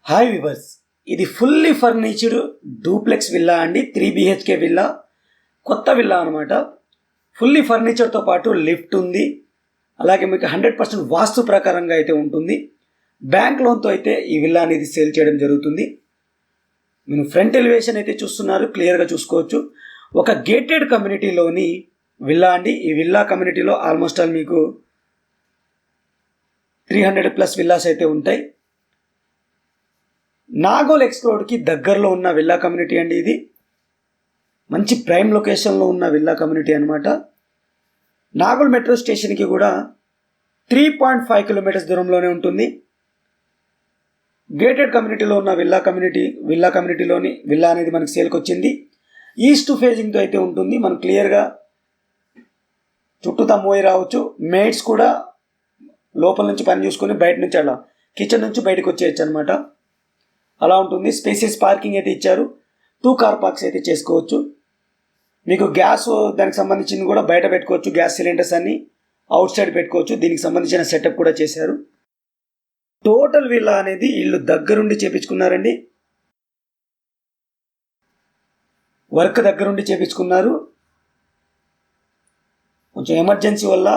Hi viewers, ఇది fully ఫర్నిచర్డ్ duplex villa అండి. 3 BHK villa, కొత్త విల్లా అనమాట. ఫుల్లీ ఫర్నిచర్తో పాటు లిఫ్ట్ ఉంది. అలాగే మీకు 100% వాస్తు ప్రకారంగా అయితే ఉంటుంది. బ్యాంక్ లోన్తో అయితే ఈ విల్లా అనేది సేల్ చేయడం జరుగుతుంది. మీరు ఫ్రంట్ ఎలివేషన్ అయితే చూస్తున్నారు, క్లియర్గా చూసుకోవచ్చు. ఒక గేటెడ్ కమ్యూనిటీలోని విల్లా అండి. ఈ విల్లా కమ్యూనిటీలో ఆల్మోస్ట్ ఆల్ మీకు 300+ విల్లాస్ అయితే ఉంటాయి. నాగోల్ ఎక్స్ రోడ్కి దగ్గరలో ఉన్న విల్లా కమ్యూనిటీ అండి. ఇది మంచి ప్రైమ్ లొకేషన్లో ఉన్న విల్లా కమ్యూనిటీ అనమాట. నాగోల్ మెట్రో స్టేషన్కి కూడా 3.5 కిలోమీటర్స్ దూరంలోనే ఉంటుంది. గేటెడ్ కమ్యూనిటీలో ఉన్న విల్లా కమ్యూనిటీలోని విల్లా అనేది మనకి సేల్కి వచ్చింది. ఈస్ట్ ఫేజింగ్తో అయితే ఉంటుంది. మనం క్లియర్గా చుట్టూ తమ్మోయి రావచ్చు. మేడ్స్ కూడా లోపల నుంచి పని చూసుకొని బయట నుంచి అలా కిచెన్ నుంచి బయటకు వచ్చేయచ్చు అనమాట. అలా ఉంటుంది. స్పేసియస్ పార్కింగ్ అయితే ఇచ్చారు. 2 కార్ పార్క్స్ అయితే చేసుకోవచ్చు. మీకు గ్యాస్ దానికి సంబంధించింది కూడా బయట పెట్టుకోవచ్చు. గ్యాస్ సిలిండర్స్ అన్ని అవుట్ సైడ్ పెట్టుకోవచ్చు. దీనికి సంబంధించిన సెటప్ కూడా చేశారు. టోటల్ విల్లా అనేది ఇల్లు దగ్గరుండి చేపించుకున్నారండి. వర్క్ దగ్గరుండి చేపించుకున్నారు. కొంచెం ఎమర్జెన్సీ వల్ల,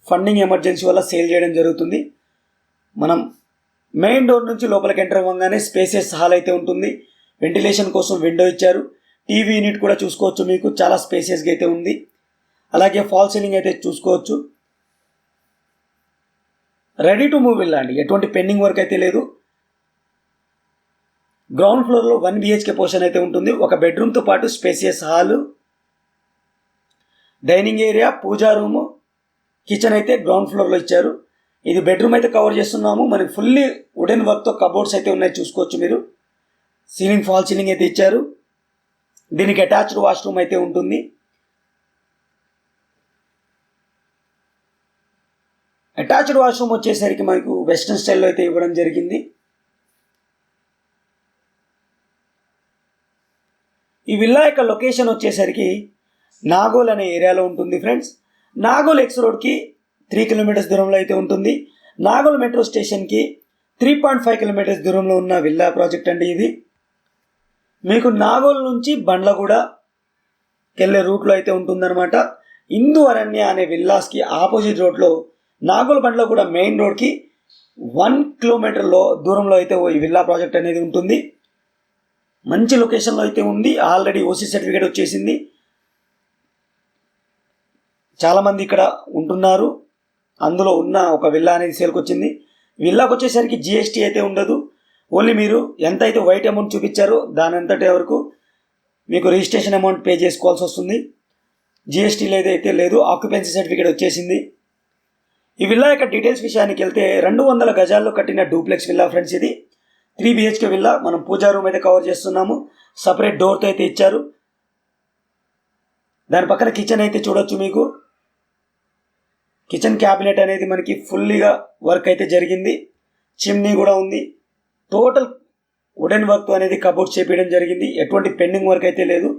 ఫండింగ్ ఎమర్జెన్సీ వల్ల సేల్ చేయడం జరుగుతుంది. మనం మెయిన్ డోర్ నుంచి లోపలికి ఎంటర్ అవ్వగానే స్పేసియస్ హాల్ అయితే ఉంటుంది. వెంటిలేషన్ కోసం విండో ఇచ్చారు. టీవీ యూనిట్ కూడా చూసుకోవచ్చు. మీకు చాలా స్పేసియస్గా అయితే ఉంది. అలాగే ఫాల్ సీలింగ్ అయితే చూసుకోవచ్చు. రెడీ టు మూవ్ విల్లా అండి. ఎటువంటి పెండింగ్ వర్క్ అయితే లేదు. గ్రౌండ్ ఫ్లోర్లో 1 BHK పోర్షన్ అయితే ఉంటుంది. ఒక బెడ్రూమ్తో పాటు స్పేసియస్ హాలు, డైనింగ్ ఏరియా, పూజా రూము, కిచెన్ అయితే గ్రౌండ్ ఫ్లోర్లో ఇచ్చారు. ఇది బెడ్రూమ్ అయితే కవర్ చేస్తున్నాము. మనకి ఫుల్లీ వుడెన్ వర్క్తో కబోర్డ్స్ అయితే ఉన్నాయి, చూసుకోవచ్చు మీరు. సీలింగ్ ఫాల్ సీలింగ్ అయితే ఇచ్చారు. దీనికి అటాచ్డ్ వాష్రూమ్ అయితే ఉంటుంది. అటాచ్డ్ వాష్రూమ్ వచ్చేసరికి మనకు వెస్ట్రన్ స్టైల్లో అయితే ఇవ్వడం జరిగింది. ఈ విల్లా యొక్క లొకేషన్ వచ్చేసరికి నాగోల్ అనే ఏరియాలో ఉంటుంది ఫ్రెండ్స్. నాగోల్ ఎక్స్ రోడ్కి 3 కిలోమీటర్స్ దూరంలో అయితే ఉంటుంది. నాగోల్ మెట్రో స్టేషన్కి 3.5 కిలోమీటర్స్ దూరంలో ఉన్న విల్లా ప్రాజెక్ట్ అండి ఇది. మీకు నాగోల్ నుంచి బండ్లగూడకి వెళ్ళే రూట్లో అయితే ఉంటుందన్నమాట. ఇందు అరణ్య అనే విల్లాస్కి ఆపోజిట్ రోడ్లో నాగోల్ బండ్లగూడ మెయిన్ రోడ్కి 1 కిలోమీటర్లో దూరంలో అయితే ఈ విల్లా ప్రాజెక్ట్ అనేది ఉంటుంది. మంచి లొకేషన్లో అయితే ఉంది. ఆల్రెడీ ఓసీ సర్టిఫికేట్ వచ్చేసింది. చాలామంది ఇక్కడ ఉంటున్నారు. అందులో ఉన్న ఒక విల్లా అనేది సేల్కి వచ్చింది. విల్లాకి వచ్చేసరికి GST అయితే ఉండదు. ఓన్లీ మీరు ఎంత అయితే వైట్ అమౌంట్ చూపించారో దాని అంతటి వరకు మీకు రిజిస్ట్రేషన్ అమౌంట్ పే చేసుకోవాల్సి వస్తుంది. GST అయితే లేదు. ఆక్యుపెన్సీ సర్టిఫికేట్ వచ్చేసింది. ఈ విల్లా యొక్క డీటెయిల్స్ విషయానికి వెళ్తే 200 గజాల్లో కట్టిన డూప్లెక్స్ విల్లా ఫ్రెండ్స్. ఇది 3 BHK విల్లా. మనం పూజా రూమ్ అయితే కవర్ చేస్తున్నాము. సపరేట్ డోర్తో అయితే ఇచ్చారు. దాని పక్కన కిచెన్ అయితే చూడొచ్చు. మీకు కిచెన్ క్యాబినెట్ అనేది మనకి ఫుల్లీగా వర్క్ అయితే జరిగింది. చిమ్నీ కూడా ఉంది. టోటల్ వుడెన్ వర్క్ అనేది కబోర్డ్ చేపించడం జరిగింది. ఎటువంటి పెండింగ్ వర్క్ అయితే లేదు.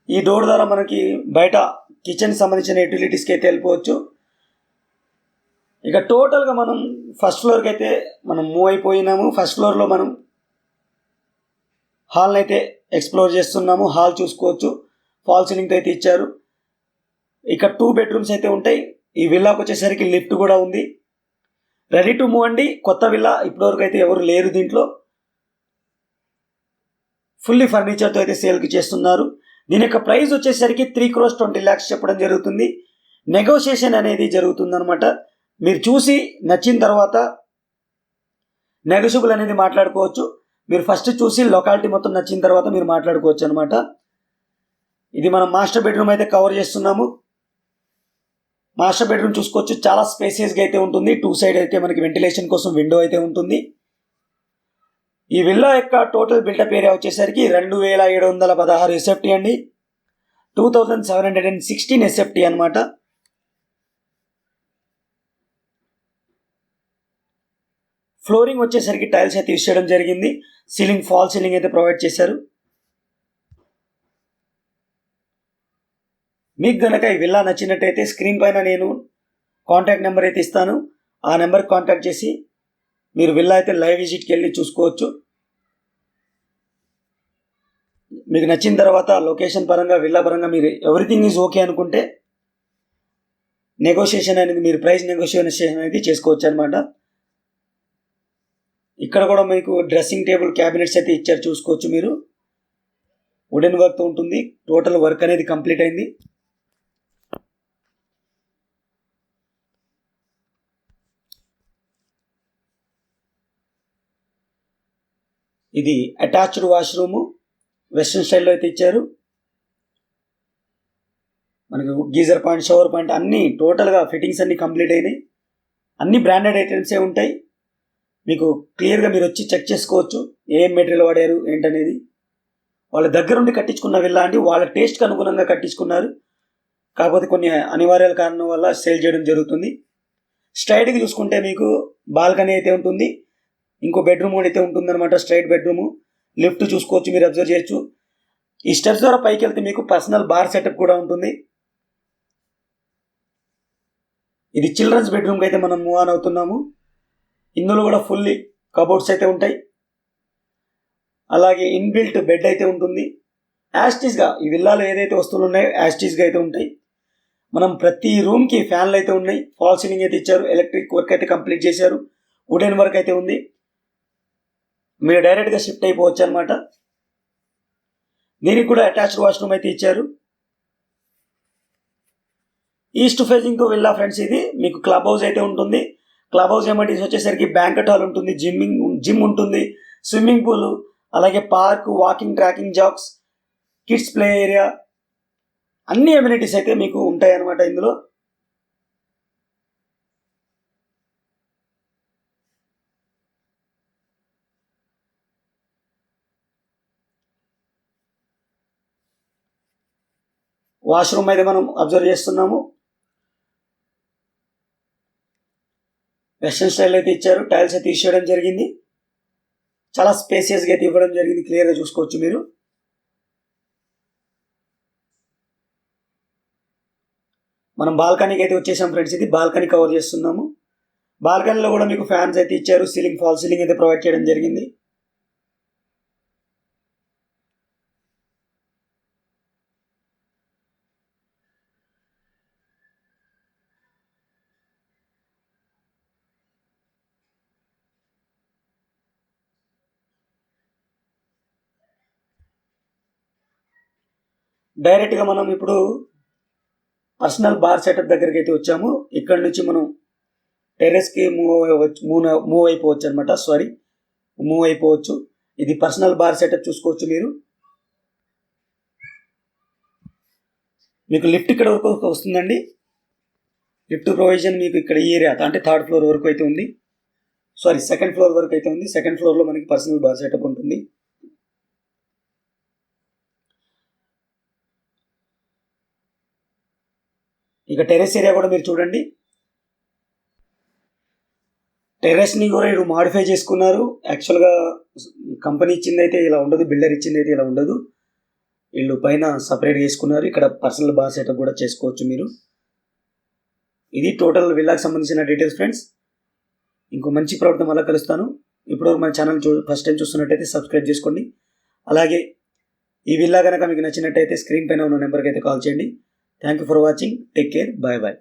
ఈ డోర్ ద్వారా మనకి బయట కిచెన్కి సంబంధించిన యూటిలిటీస్కి అయితే వెళ్ళిపోవచ్చు. ఇక టోటల్గా మనం ఫస్ట్ ఫ్లోర్కి అయితే మనం మూవ్ అయిపోయినాము. ఫస్ట్ ఫ్లోర్లో మనం హాల్ని అయితే ఎక్స్ప్లోర్ చేస్తున్నాము. హాల్ చూసుకోవచ్చు. ఫాల్ సీలింగ్తో అయితే ఇచ్చారు. ఇక 2 బెడ్రూమ్స్ అయితే ఉంటాయి. ఈ విల్లాకి వచ్చేసరికి లిఫ్ట్ కూడా ఉంది. రెడీ టు మూవ్ అండి. కొత్త విల్లా. ఇప్పటివరకు అయితే ఎవరు లేరు దీంట్లో. ఫుల్లీ ఫర్నిచర్తో అయితే సేల్కి చేస్తున్నారు. దీని యొక్క ప్రైస్ వచ్చేసరికి 3,20 lakhs చెప్పడం జరుగుతుంది. నెగోషియేషన్ అనేది జరుగుతుందన్నమాట. మీరు చూసి నచ్చిన తర్వాత నెగోషియబుల్ అనేది మాట్లాడుకోవచ్చు. మీరు ఫస్ట్ చూసి లొకాలిటీ మొత్తం నచ్చిన తర్వాత మీరు మాట్లాడుకోవచ్చు అనమాట. ఇది మనం మాస్టర్ బెడ్రూమ్ అయితే కవర్ చేస్తున్నాము. మాస్టర్ బెడ్రూమ్ చూసుకోవచ్చు. చాలా స్పేసియస్గా అయితే ఉంటుంది. 2 సైడ్ అయితే మనకి వెంటిలేషన్ కోసం విండో అయితే ఉంటుంది. ఈ విల్లా యొక్క టోటల్ బిల్డప్ ఏరియా వచ్చేసరికి 2,716 SFT అండి. 2,716 SFT అనమాట. ఫ్లోరింగ్ వచ్చేసరికి టైల్స్ అయితే యూస్ చేయడం జరిగింది. సీలింగ్ ఫాల్ సీలింగ్ అయితే ప్రొవైడ్ చేశారు. మీకు కనుక ఈ విల్లా నచ్చినట్టయితే స్క్రీన్ పైన నేను కాంటాక్ట్ నెంబర్ అయితే ఇస్తాను. ఆ నెంబర్కి కాంటాక్ట్ చేసి మీరు విల్లా అయితే లైవ్ విజిట్కి వెళ్ళి చూసుకోవచ్చు. మీకు నచ్చిన తర్వాత లొకేషన్ పరంగా విల్లా పరంగా మీరు ఎవ్రీథింగ్ ఈజ్ ఓకే అనుకుంటే నెగోషియేషన్ అనేది మీరు ప్రైస్ నెగోషియేషన్ అనేది చేసుకోవచ్చు అనమాట. ఇక్కడ కూడా మీకు డ్రెస్సింగ్ టేబుల్ క్యాబినెట్స్ అయితే ఇచ్చారు, చూసుకోవచ్చు మీరు. వుడెన్ వర్క్తో ఉంటుంది. టోటల్ వర్క్ అనేది కంప్లీట్ అయింది. ఇది అటాచ్డ్ వాష్రూము వెస్ట్రన్ స్టైల్లో అయితే ఇచ్చారు. మనకి గీజర్ పాయింట్, షవర్ పాయింట్ అన్నీ టోటల్గా ఫిట్టింగ్స్ అన్నీ కంప్లీట్ అయినాయి. అన్ని బ్రాండెడ్ ఐటమ్సే ఉంటాయి. మీకు క్లియర్గా మీరు వచ్చి చెక్ చేసుకోవచ్చు ఏం మెటీరియల్ వాడారు ఏంటనేది. వాళ్ళ దగ్గరుండి కట్టించుకున్న విల్లా అండి, వాళ్ళ టేస్ట్కి అనుగుణంగా కట్టించుకున్నారు. కాకపోతే కొన్ని అనివార్యాల కారణం వల్ల సేల్ చేయడం జరుగుతుంది. స్ట్రైట్గా చూసుకుంటే మీకు బాల్కనీ అయితే ఉంటుంది. ఇంకో బెడ్రూమ్ కూడా అయితే ఉంటుందన్నమాట, స్ట్రైట్ బెడ్రూము. లిఫ్ట్ చూసుకోవచ్చు, మీరు అబ్జర్వ్ చేయొచ్చు. ఈ స్టెప్స్ ద్వారా పైకి వెళ్తే మీకు పర్సనల్ బార్ సెటప్ కూడా ఉంటుంది. ఇది చిల్డ్రన్స్ బెడ్రూమ్కి అయితే మనం మూవ్ ఆన్ అవుతున్నాము. ఇందులో కూడా ఫుల్లీ కబోర్డ్స్ అయితే ఉంటాయి. అలాగే ఇన్బిల్ట్ బెడ్ అయితే ఉంటుంది. యాస్టీస్గా ఈ విల్లాలో ఏదైతే వస్తువులు ఉన్నాయో యాస్టీస్గా అయితే ఉంటాయి. మనం ప్రతి రూమ్కి ఫ్యాన్లు అయితే ఉన్నాయి. ఫాల్ సీలింగ్ అయితే ఇచ్చారు. ఎలక్ట్రిక్ వర్క్ అయితే కంప్లీట్ చేశారు. వుడెన్ వర్క్ అయితే ఉంది. మీరు డైరెక్ట్గా షిఫ్ట్ అయిపోవచ్చు అనమాట. దీనికి కూడా అటాచ్డ్ వాష్రూమ్ అయితే ఇచ్చారు. ఈస్ట్ ఫేసింగ్తో విల్లా ఫ్రెండ్స్. ఇది మీకు క్లబ్ హౌస్ అయితే ఉంటుంది. క్లబ్ హౌస్ ఎమర్టీస్ వచ్చేసరికి బ్యాంకెట్ హాల్ ఉంటుంది, జిమ్ ఉంటుంది, స్విమ్మింగ్ పూల్, అలాగే park, walking tracking Jacks, kids play area, అన్ని ఎమ్యూనిటీస్ అయితే మీకు ఉంటాయి అన్నమాట ఇందులో. వాష్రూమ్ అయితే మనం అబ్జర్వ్ చేస్తున్నాము. వెస్ట్రన్ స్టైల్ అయితే ఇచ్చారు. టైల్స్ అయితే ఇచ్చేయడం జరిగింది. చాలా స్పేసియస్గా అయితే ఇవ్వడం జరిగింది. క్లియర్గా చూసుకోవచ్చు మీరు. మనం బాల్కనీకి అయితే వచ్చేసాం ఫ్రెండ్స్. ఇది బాల్కనీ కవర్ చేస్తున్నాము. బాల్కనీలో కూడా మీకు ఫ్యాన్స్ అయితే ఇచ్చారు. సీలింగ్, ఫాల్ సీలింగ్ అయితే ప్రొవైడ్ చేయడం జరిగింది. డైరెక్ట్గా మనం ఇప్పుడు పర్సనల్ బార్ సెటప్ దగ్గరికి అయితే వచ్చాము. ఇక్కడ నుంచి మనం టెర్రస్కి మూవ్ అయిపోవచ్చు అనమాట. మూవ్ అయిపోవచ్చు. ఇది పర్సనల్ బార్ సెటప్ చూసుకోవచ్చు మీరు. మీకు లిఫ్ట్ ఇక్కడ వరకు వస్తుందండి. లిఫ్ట్ ప్రొవిజన్ మీకు ఇక్కడ ఈ ఏరియా అంటే థర్డ్ ఫ్లోర్ వరకు అయితే ఉంది. సెకండ్ ఫ్లోర్ వరకు అయితే ఉంది. సెకండ్ ఫ్లోర్లో మనకి పర్సనల్ బార్ సెటప్ ఉంటుంది. ఇక టెర్రస్ ఏరియా కూడా మీరు చూడండి. టెర్రస్ని కూడా వీళ్ళు మాడిఫై చేసుకున్నారు. యాక్చువల్గా కంపెనీ ఇచ్చింది అయితే ఇలా ఉండదు, బిల్డర్ ఇచ్చింది అయితే ఇలా ఉండదు. వీళ్ళు పైన సపరేట్ చేసుకున్నారు. ఇక్కడ పర్సనల్ బార్ సెటప్ కూడా చేసుకోవచ్చు మీరు. ఇది టోటల్ విల్లాకి సంబంధించిన డీటెయిల్స్ ఫ్రెండ్స్. ఇంకో మంచి ప్రోడక్ట్ మళ్ళీ కలుస్తాను. ఇప్పటివరకు మన ఛానల్ ఫస్ట్ టైం చూస్తున్నట్టయితే సబ్స్క్రైబ్ చేసుకోండి. అలాగే ఈ విల్లా కనుక మీకు నచ్చినట్టయితే స్క్రీన్ పైన ఉన్న నెంబర్కి అయితే కాల్ చేయండి. Thank you for watching. Take care. Bye bye.